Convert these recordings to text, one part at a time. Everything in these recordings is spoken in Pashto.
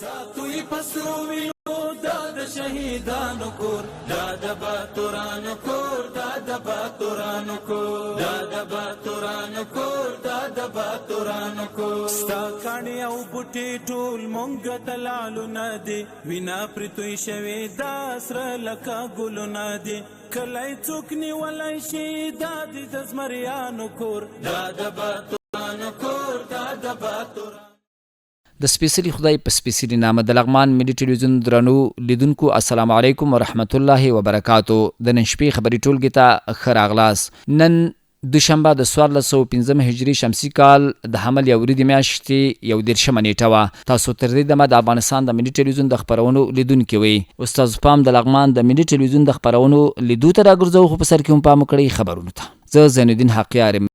ساتوی پسرو وینو دا د شهیدانو کور دا د باتورانو کور دا د باتورانو کور دا د باتورانو کور دا د باتورانو کور ستا کاڼي او بوټي ټول مونږ ته لالونه دي وینا پرتوی شوي دا سره لکه ګلونه دي کلی څوک نیولی شي دا د زمریانو کور دا د باتورانو کور دا د باتورانو. د سپیڅلي خدای په سپیڅلي نامه د لغمان ملي ټلویزیون درنو لیدونکو السلام علیکم ورحمت الله وبرکاتو. د نن شپې خبري ټولګي ته ښه راغلاست. نن دوشنبه د 1415 هجري شمسي کال د حمل یا وریدي میاشتې 11 نیټه وه. تاسو تر دې دمه د افغانستان د ملي ټلویزیون د خپرونو لیدونکي وئ. استاد پام د لغمان د ملي ټلویزیون د خپرونو لیدو ته راګرځو، خو په سر کې هم پام وکړئ خبرونو ته. زه زین الدین حقیار یم.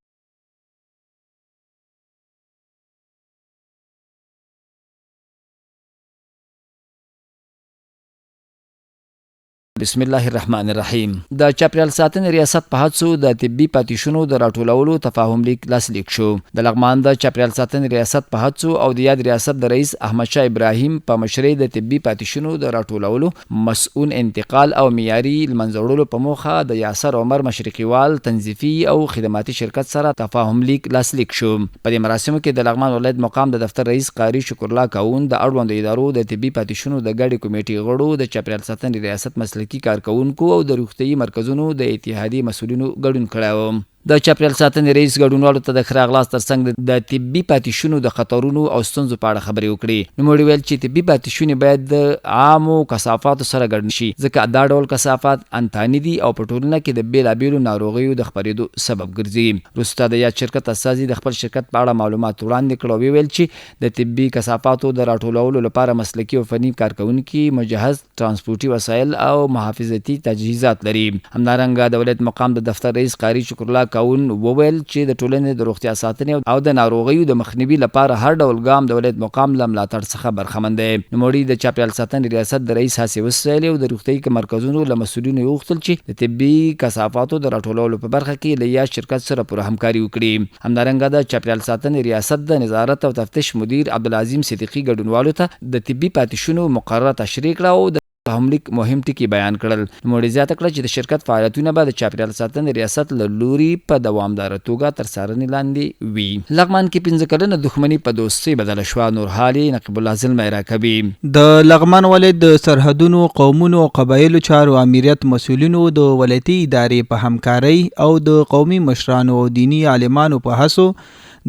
بسم الله الرحمن الرحیم. د چاپیریال ساتنې ریاست په هڅو د طبي پاتیشونو د راټولولو تفاهم لیک لاسلیک شو. د لغمان د چاپیریال ساتنې ریاست په هڅو او د یاد ریاست د رئیس احمد شاه ابراهیم په مشرۍ د طبي پاتیشونو د راټولولو مسؤل انتقال او معیاري لمنځه وړلو په موخه د یاسر عمر مشرقیوال تنظیفي او خدماتي شرکت سره تفاهم لیک لاسلیک شو. په دې مراسمو کې د لغمان ولایت مقام د دفتر رئیس قاری شکر الله کاون د اړوندو ادارو د طبي پاتیشونو د ګډې کمیټې غړو د چاپیریال ساتنې ریاست مسلکي کارکونکو او د روغتیايي مرکزونو د اتحادیې مسؤلینو ګډون کړی و. د چاپیریال ساتنې رئیس ګډونوالو ته د ښه راغلاست ترڅنګ د طبي پاتیشونو د خطرونو او ستونزو په اړه خبرې وکړي. نوموړي ویل چې طبي پاتیشونې باید د عامو کثافاتو سره ګډ شي، ځکه دا ډول کثافات انتاني دي او په ټولنه کې د بېلابېلو ناروغیو د خپرېدو سبب ګرځي. وروسته د یاد شرکت استازي د خپل شرکت په اړه معلومات وړاندې کړل او ویل چې د طبي کثافاتو د راټولولو لپاره مسلکي او فني کارکونکي، مجهز ترانسپورټي وسایل او محافظتي تجهیزات لري. همدارنګه د ولایت مقام د دفتر رئیس قاری شکر الله کاون وویل چې د ټولنې د روغتیا ساتنې او د ناروغیو د مخنیوي لپاره هر ډول ګام د ولایت مقام له ملاتړ څخه برخمن دی. نوموړي د چاپیریال ساتنې ریاست د رئیس هڅې وستایلې او د روغتیايي مرکزونو له مسؤلینو یې وغوښتل چې د طبي کثافاتو د راټولولو په برخه کې له یاد شرکت سره پوره همکاري وکړي. همدارنګه د چاپیریال ساتنې ریاست د نظارت او تفتیش مدیر عبدالعظیم صدیقي ګډونوالو ته د طبي پاتیشونو مقرره تشریح کړه او تفاهم لیک مهم ټکي بیان کړل. نوموړي زیاته کړه چې د شرکت فعالیتونه به د چاپیریال ساتنې ریاست له لوري په دوامداره توګه تر څارنې لاندې وي. لغمان کې 15 کلنه دښمني په دوستۍ بدله شوه. نور حالي نقیب الله زلمی راکوي. د لغمان ولایت د سرحدونو، قومونو او قبایلو چارو امریت مسؤلینو د ولایتي ادارې په همکارۍ او د قومي مشرانو او دینی عالمانو په هڅو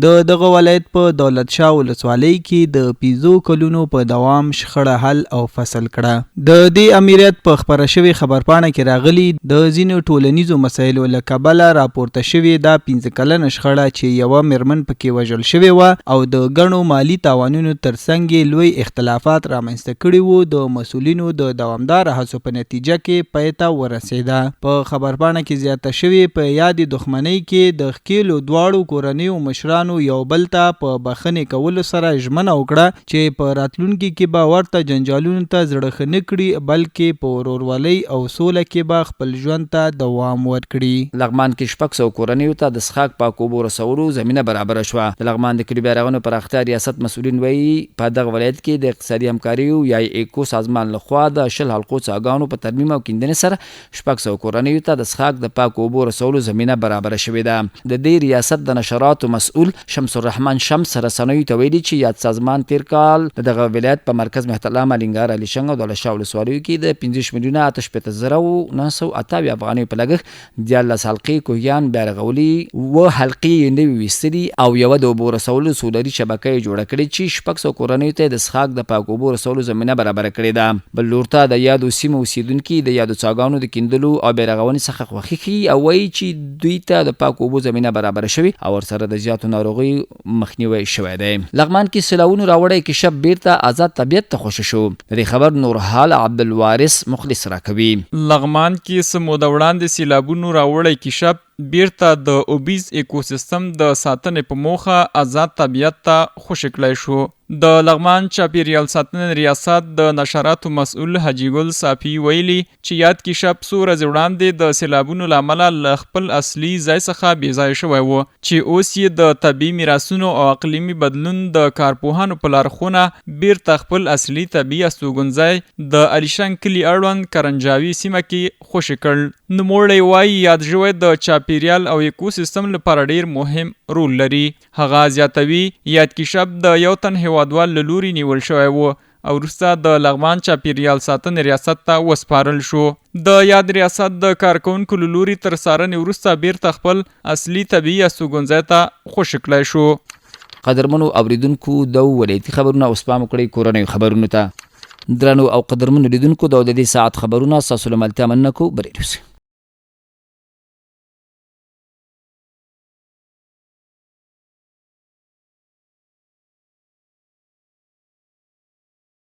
د دغه ولایت په دولت شاه ولسوالۍ کې د 15 کلونو په دوام شخړه حل او فصل کړه. د دې امریت په خبره شوی خبرپاڼه کې راغلي د ځینو ټولنیزو مسایلو له کبله راپورته شوې دا 15 کلنه شخړه چې یوه میرمن پکې وژل شوې وه او د ګڼو مالي تاوانونو ترڅنګ یې لوی اختلافات رامنځته کړي وو، د مسؤلینو د دوامداره هڅو په نتیجه کې پای ته ورسېده. په خبرپاڼه کې زیاته شوې په یادې دښمنۍ کې د ښکېلو دواړو کورنیو مشرانو یو بل ته په بخښنې کولو سره ژمنه وکړه چې په راتلونکي کې به ورته جنجالونو ته زړه ښه نه کړي، بلکې په ورورولۍ او سوله کې به خپل ژوند ته دوام ورکړي. لغمان کې 600 کورنیو ته د څښاک پاکو اوبو رسولو زمینه برابره شوه. د لغمان د کلي بیارغونو پراختیا ریاست مسؤلین وایي په دغه ولایت کې د اقتصادي همکاریو یا ایکو سازمان لخوا د 20 حلقو څاګانو په ترمیم او کیندنې سره 600 کورنیو ته د څښاک د پاکو اوبو رسولو زمینه برابره شوې ده. د دې ریاست د نشراتو مسؤل شمس الرحمن شمس رسنیو ته ویلي چې یاد سازمان تیر کال د دغه ولایت په مرکز مهت الله ملنګار علي شنګ او دولت شاه ولسوالیو کې د 15 میلیونه 958 افغانۍ په لګښت 14 حلقې کوهیان بیارغولي و حلقې نوي ویستلي او یو د اوبو رسولو سولري شبکه جوړه کړې چې 600 کورنیو ته د څښاک د پاکو اوبو رسولو زمینه برابره کړې ده. بل لور ته د یادو سیمو اوسیدونکي د یادو څاګانو د کیندلو او بیارغونې څخه خوښي ښيي او وایي چې دوی ته د پاکو اوبو زمینه برابره شوې او ورسره د زیاتو ناروغیو مخنیوی شوی دی. لغمان کې سیلاوونو راوړی کشپ بیرته آزاد طبیعت ته خوشی شو. د خبر نورحال عبدالوارث مخلص راکوي. لغمان کې سمو د وړاندې سیلابونو راوړی کشپ بیرته د اوبیز ایکوسیستم د ساتنې په موخه آزاد طبیعت ته خوشی کړی شو. د لغمان چاپیریال ساتنې ریاست د نشراتو مسؤل حاجی ګل صافی ویلي چې یاد کشف څو ورځې وړاندې د سیلابونو له امله له خپل اصلي ځای څخه بې ځایه شوی و چې اوس یې د طبیعي میراثونو او اقلیمي بدلون د کارپوهانو په لارښوونه بیرته خپل اصلي طبیعي استوګنځای د علیشنګ کلي اړوند کرنجاوي سیمه کې خوشی کړ. نوموړی وایي یاد ژوی د چاپیریال او ایکوسیستم لپاره ډیر مهم رول لري. هغه زیاتوي یاد کشف د یو تن هیوادوال له لوري نیول شوی و او وروسته د لغمان چاپیریال ساتنې ریاست ته وسپارل شو. د یاد ریاست د کارکونکو له لوري تر څارنې وروسته بیرته خپل اصلي طبیعي استوګنځای ته خوشی کړی شو. قدرمنو اوریدونکو د ولایتي خبرونه اوس پام کړئ کورنیو خبرونو ته. درنو او قدرمنو لیدونکو د دې ساعت خبرونه ستاسو له ملتیا مننه کو بریږي.